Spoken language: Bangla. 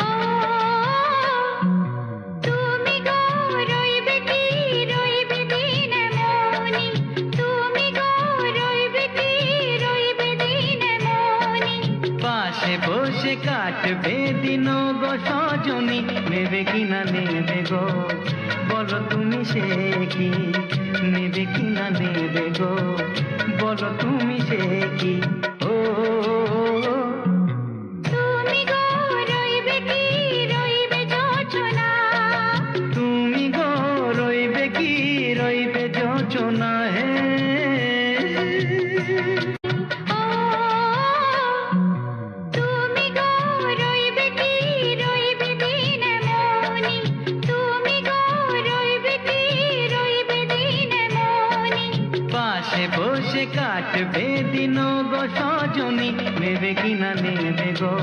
ও তুমি গো রইবে দিন এমনি, তুমি গো রইবে দিন এমনি। পাশে বসে কাটবে দিন গো সজনী, নেবে কি না নেবে গো বলো তুমি সে কি, নেবে কি না নেবে গো বলো তুমি সে কি। ও তুমি গো রইবে যোচনা, তুমি গো রইবে যোচনা হে। ও তুমি গো রইবে দিন এমনি, তুমি গো রইবে দিন এমনি। পাশে বসে কাটবে দিন গো সজনী, নেবে কি না নেবে গো